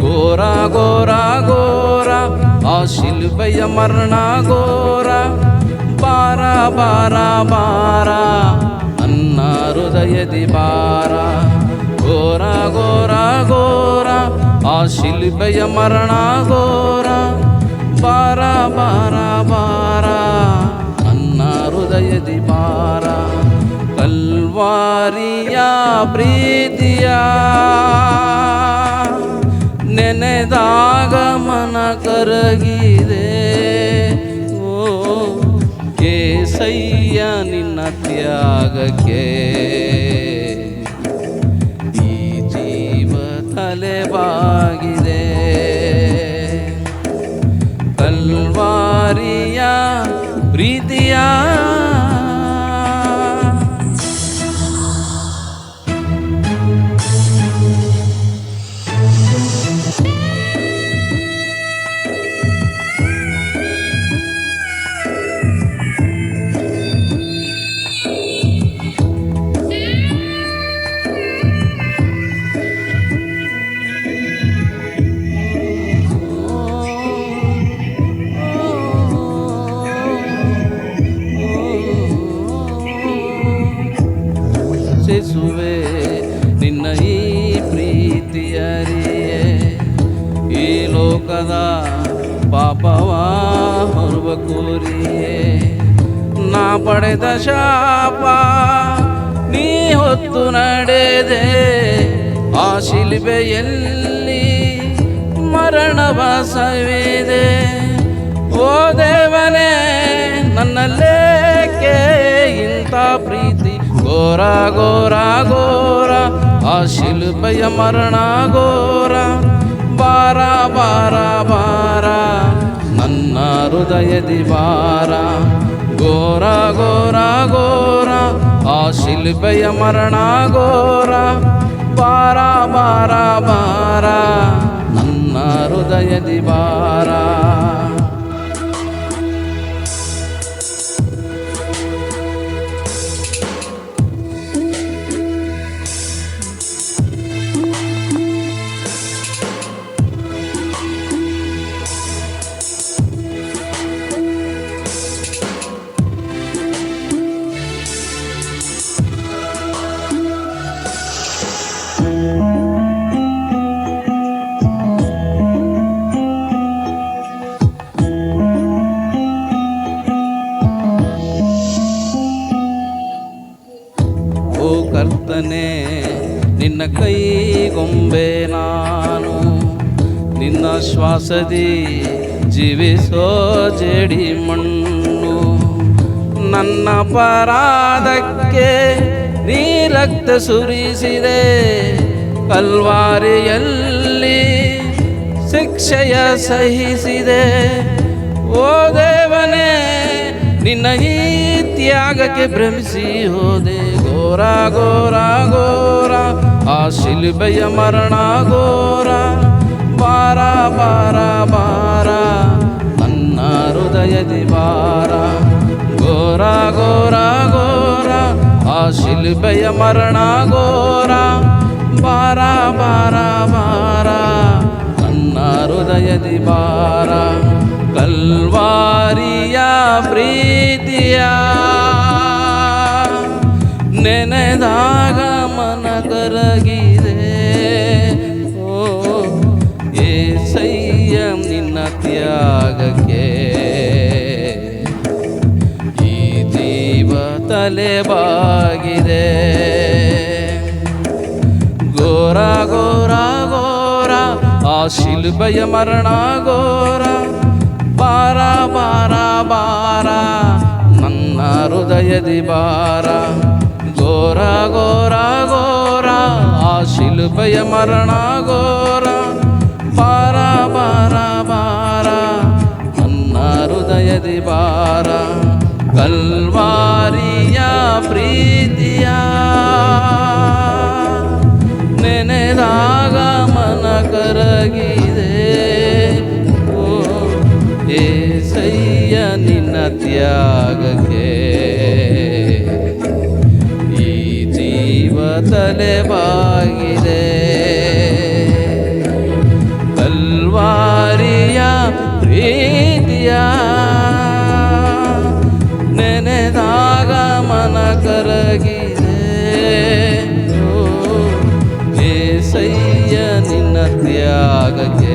ಘೋರ ಘೋರ ಘೋರ ಆ ಶಿಲ್ಬೆಯ ಮರಣ ಘೋರ. ಬಾರ ಬಾರ ಬಾರ ನನ್ನ ಹೃದಯದಿ ಬಾರ. ಘೋರ ಘೋರ ಘೋರ ಆ ಶಿಲ್ಬೆಯ ಮರಣ ಘೋರ. ಬಾರ ಬಾರ ಬಾರ ನನ್ನ ಹೃದಯದಿ ಬಾರ. ಕಲ್ವಾರಿಯ ಪ್ರೀತಿಯ ನೆನೆದಾಗ ಮನ ಕರಗಿದೆ. ಓ ಏಸಯ್ಯ ನಿನ್ನ ತ್ಯಾಗಕ್ಕೆ ಈ ಜೀವ ತಲೆಬಾಗಿದೆ. ಕಲ್ವಾರಿಯ ಪ್ರೀತಿಯ ಸೇಸುವೆ ನಿನ್ನ ಈ ಪ್ರೀತಿಯರಿಯೇ. ಈ ಲೋಕದ ಪಾಪವ ಹೊರುವ ಕೋರಿಯೇ ನಾ ಪಡೆದ ಶಾಪ ನೀ ಹೊತ್ತು ನಡೆದೆ. ಆ ಶಿಲ್ಬೆಯಲ್ಲಿ ಮರಣವ ಸವಿದೆ. ಓ ದೇವನೇ ನನ್ನಲ್ಲೇಕೆ ಇಂಥ ಪ್ರೀತಿ. ಘೋರ ಘೋರ ಘೋರ ಆ ಶಿಲ್ಬೆಯ ಮರಣ ಘೋರ. ಬಾರ ಬಾರ ಬಾರ ನನ್ನ ಹೃದಯದಿ ಬಾರ. ಘೋರ ಘೋರ ಘೋರ ಆ ಶಿಲ್ಬೆಯ ಮರಣ ಘೋರ. ಬಾರ ಬಾರ ಬಾರ ನನ್ನ ಹೃದಯದಿ ಬಾರ. ಓ ಕರ್ತನೇ ನಿನ್ನ ಕೈಗೊಂಬೆ ನಾನು. ನಿನ್ನ ಶ್ವಾಸದಿ ಜೀವಿಸೋ ಜೇಡಿ ಮಣ್ಣು. ನನ್ನ ಅಪರಾಧಕ್ಕೆ ನೀ ರಕ್ತ ಸುರಿಸಿದೆ. ಕಲ್ವಾರಿಯಲ್ಲಿ ಶಿಕ್ಷೆಯ ಸಹಿಸಿದೆ. ಓ ದೇವನೇ ನಿನ್ನ ಈ ತ್ಯಾಗಕ್ಕೆ ಭ್ರಮಿಸಿ ಹೋದೆ. ಘೋರ ಘೋರ ಘೋರ ಆ ಶಿಲ್ಬೆಯ ಮರಣ ಘೋರ. ಬಾರ ಬಾರ ಬಾರ ನನ್ನ ಹೃದಯದಿ ಬಾರ. ಘೋರ ಘೋರ ಘೋರ ಆ ಶಿಲ್ಬೆಯ ಮರಣ ಘೋರ. ಬಾರ ಬಾರ ಬಾರ ನನ್ನ ಹೃದಯದಿ ಬಾರ. ಕಲ್ವಾರಿಯ ಪ್ರೀತಿಯ ನೆನೆದಾಗ ಮನ ಕರಗಿದೆ. ಓ ಏಸಯ್ಯ ನಿನ್ನ ತ್ಯಾಗಕ್ಕೆ ಈ ಜೀವ ತಲೆಬಾಗಿದೆ. ಘೋರ ಘೋರ ಘೋರ ಆ ಶಿಲ್ಬೆಯ ಮರಣ ಘೋರ. ಬಾರ ಬಾರ ಬಾರ ನನ್ನ ಹೃದಯದಿ ಬಾರ. ಘೋರ ಘೋರ ಘೋರ ಆ ಶಿಲ್ಬೆಯ ಮರಣ ಘೋರ. ಬಾರ ಬಾರ ಬಾರ ನನ್ನ ಹೃದಯದಿ ಬಾರ. ಕಲ್ವಾರಿಯ ಪ್ರೀತಿಯ ನೆನೆದಾಗ ಮನ ಕರಗಿದೆ. ಓ ಏಸಯ್ಯ ನಿನ್ನ ತ್ಯಾಗಕ್ಕೆ ಈ ಜೀವ ತಲೆಬಾಗಿದೆ. ತ್ಯಾಗಕ್ಕೆ